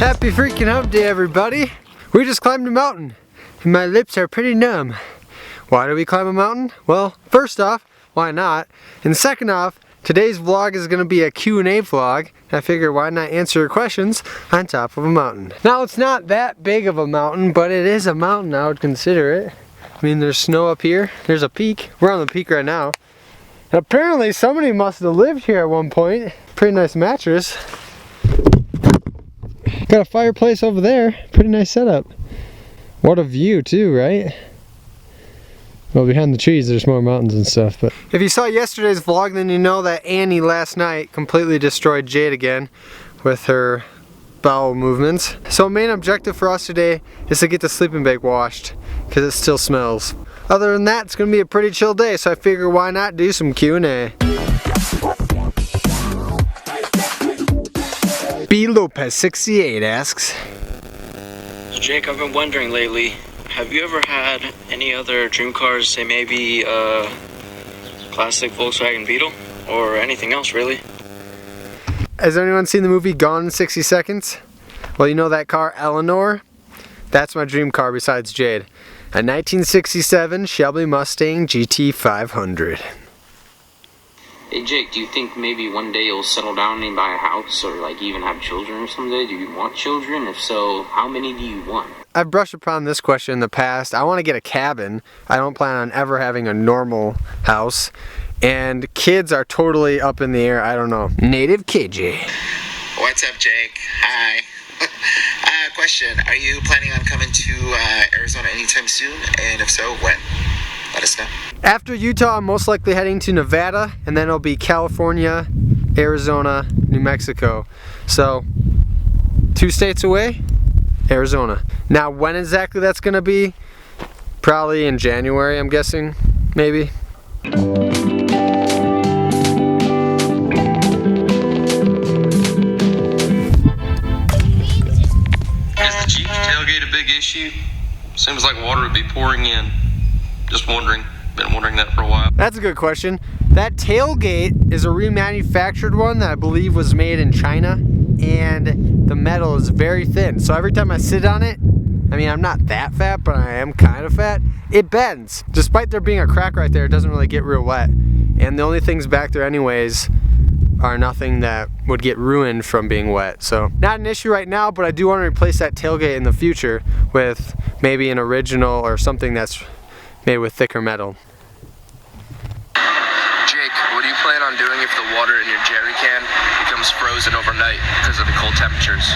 Happy freaking hump day, everybody! We just climbed a mountain, and my lips are pretty numb. Why do we climb a mountain? Well, first off, why not? And second off, today's vlog is going to be a Q&A vlog. I figure why not answer your questions on top of a mountain. Now, it's not that big of a mountain, but it is a mountain. I would consider it. I mean, there's snow up here. There's a peak. We're on the peak right now. And apparently, somebody must have lived here at one point. Pretty nice mattress. Got a fireplace over there. Pretty nice setup. What a view too, right? Well, behind the trees there's more mountains and stuff, but... If you saw yesterday's vlog, then you know that Annie last night completely destroyed Jade again with her bowel movements. So main objective for us today is to get the sleeping bag washed, because it still smells. Other than that, it's going to be a pretty chill day, so I figure why not do some Q&A. B. Lopez 68 asks, Jake, I've been wondering lately, have you ever had any other dream cars, say maybe a classic Volkswagen Beetle or anything else really? Has anyone seen the movie Gone in 60 Seconds? Well, you know that car Eleanor? That's my dream car besides Jade. A 1967 Shelby Mustang GT 500. Hey Jake, do you think maybe one day you'll settle down and buy a house or like even have children someday? Do you want children? If so, how many do you want? I've brushed upon this question in the past. I want to get a cabin. I don't plan on ever having a normal house. And kids are totally up in the air. I don't know. Native KJ. What's up, Jake? Hi. Question. Are you planning on coming to Arizona anytime soon? And if so, when? Let us know. After Utah, I'm most likely heading to Nevada, and then it'll be California, Arizona, New Mexico. So, 2 states away, Arizona. Now, when exactly that's going to be? Probably in January, I'm guessing, maybe. Is the Jeep tailgate a big issue? Seems like water would be pouring in. Just wondering. Been wondering that for a while. That's a good question. That tailgate is a remanufactured one that I believe was made in China, and the metal is very thin. So every time I sit on it, I mean, I'm not that fat, but I am kind of fat, it bends. Despite there being a crack right there, it doesn't really get real wet. And the only things back there anyways are nothing that would get ruined from being wet. So not an issue right now, but I do want to replace that tailgate in the future with maybe an original or something that's made with thicker metal. Jake, what do you plan on doing if the water in your jerry can becomes frozen overnight because of the cold temperatures?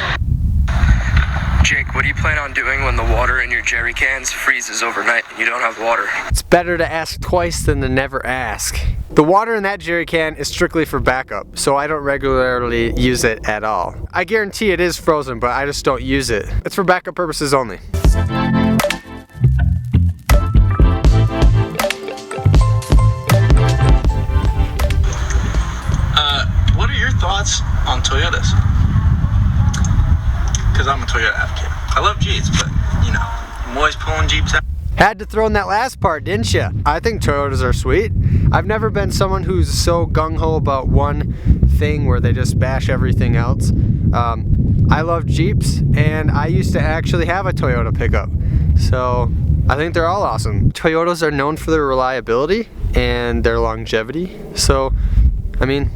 Jake, what do you plan on doing when the water in your jerry cans freezes overnight and you don't have water? It's better to ask twice than to never ask. The water in that jerry can is strictly for backup, so I don't regularly use it at all. I guarantee it is frozen, but I just don't use it. It's for backup purposes only. What are your thoughts on Toyotas? Because I'm a Toyota advocate. I love Jeeps, but you know, I'm always pulling Jeeps out. Had to throw in that last part, didn't you? I think Toyotas are sweet. I've never been someone who's so gung-ho about one thing where they just bash everything else. I love Jeeps, and I used to actually have a Toyota pickup. So I think they're all awesome. Toyotas are known for their reliability and their longevity. So, I mean,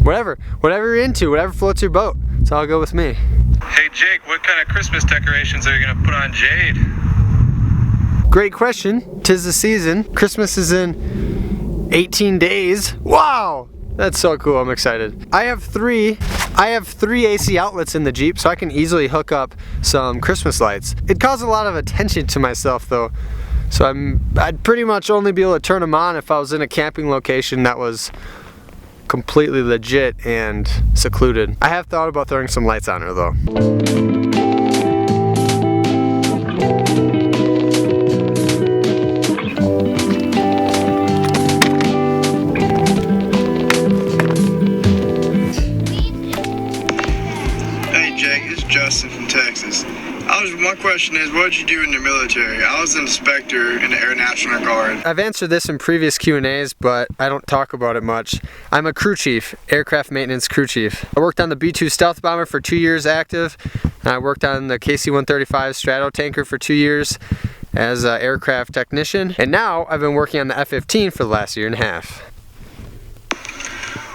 whatever you're into, whatever floats your boat. So I'll go with me. Hey Jake, what kind of Christmas decorations are you gonna put on Jade? Great question. 'Tis the season. Christmas is in 18 days. Wow! That's so cool, I'm excited. I have three AC outlets in the Jeep, so I can easily hook up some Christmas lights. It calls a lot of attention to myself though. So I'd pretty much only be able to turn them on if I was in a camping location that was completely legit and secluded. I have thought about throwing some lights on her though. Hey Jake, it's Justin from Texas. My question is, what did you do in the military? I was an inspector in the Air National Guard. I've answered this in previous Q&As, but I don't talk about it much. I'm a crew chief, aircraft maintenance crew chief. I worked on the B-2 stealth bomber for 2 years active, and I worked on the KC-135 strato tanker for 2 years as an aircraft technician, and now I've been working on the F-15 for the last year and a half.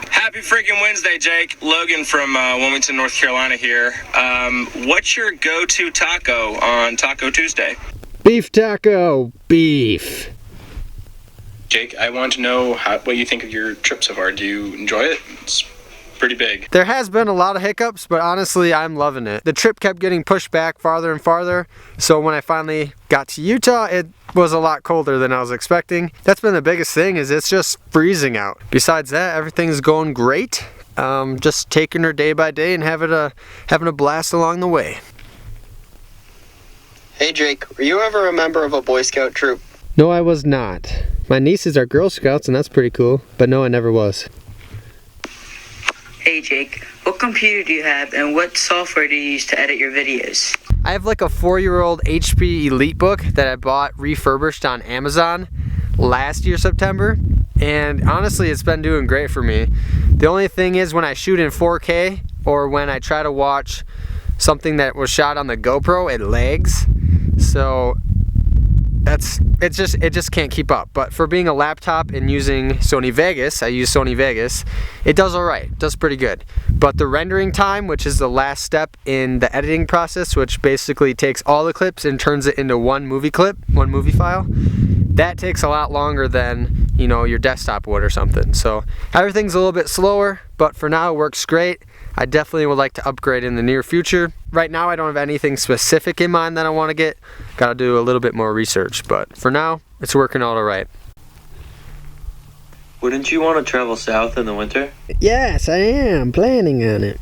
Happy freaking Wednesday, Jake. Logan from Wilmington, North Carolina here. What's your go-to taco on Taco Tuesday? Beef taco, beef. Jake, I want to know what you think of your trip so far. Do you enjoy it? It's pretty big. There has been a lot of hiccups, but honestly, I'm loving it. The trip kept getting pushed back farther and farther, so when I finally got to Utah, it was a lot colder than I was expecting. That's been the biggest thing, is it's just freezing out. Besides that, everything's going great. Just taking her day by day and having a blast along the way. Hey Jake, were you ever a member of a Boy Scout troop? No, I was not. My nieces are Girl Scouts, and that's pretty cool, but no, I never was. Hey Jake, what computer do you have and what software do you use to edit your videos? I have like a 4-year-old HP EliteBook that I bought refurbished on Amazon last year September, and honestly it's been doing great for me. The only thing is when I shoot in 4K or when I try to watch something that was shot on the GoPro, it lags. So it just can't keep up. But for being a laptop and using Sony Vegas, I use Sony Vegas, it does alright, it does pretty good. But the rendering time, which is the last step in the editing process, which basically takes all the clips and turns it into one movie clip, one movie file, that takes a lot longer than, you know, your desktop would or something. So everything's a little bit slower, but for now it works great. I definitely would like to upgrade in the near future. Right now I don't have anything specific in mind that I want to get. Gotta do a little bit more research, but for now it's working out alright. Wouldn't you want to travel south in the winter? Yes, I am planning on it.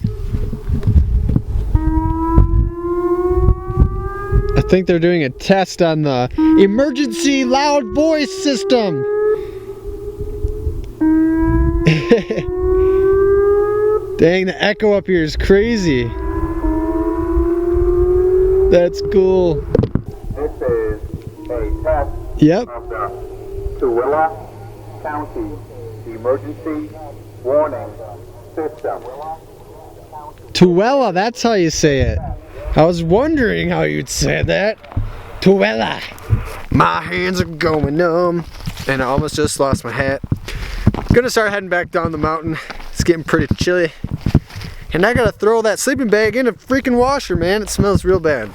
I think they're doing a test on the emergency loud voice system. Dang, the echo up here is crazy. That's cool. This is a test Yep. of the Tooele County Emergency Warning System. Tooele, that's how you say it. I was wondering how you'd say that. Tooele. My hands are going numb, and I almost just lost my hat. Gonna start heading back down the mountain. It's getting pretty chilly. And I gotta throw that sleeping bag in a freaking washer, man. It smells real bad.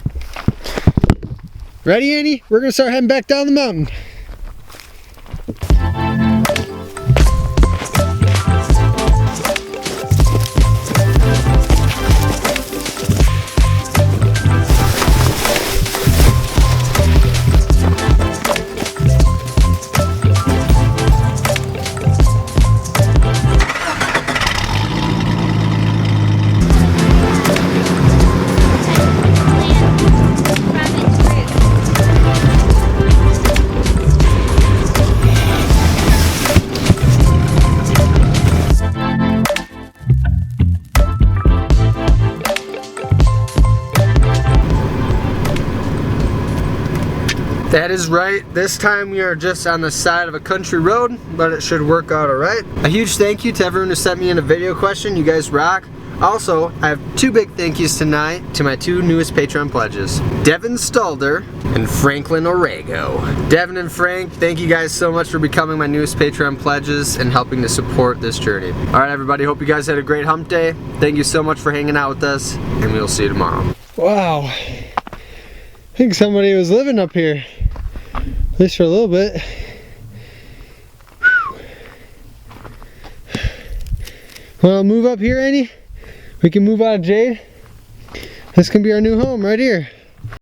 Ready, Annie? We're gonna start heading back down the mountain. That is right. This time we are just on the side of a country road, but it should work out alright. A huge thank you to everyone who sent me in a video question. You guys rock. Also, I have 2 big thank yous tonight to my 2 newest Patreon pledges, Devin Stalder and Franklin Orego. Devin and Frank, thank you guys so much for becoming my newest Patreon pledges and helping to support this journey. Alright everybody, hope you guys had a great hump day. Thank you so much for hanging out with us, and we'll see you tomorrow. Wow. I think somebody was living up here. At least for a little bit. Wanna move up here, Annie? We can move out of Jade. This can be our new home right here.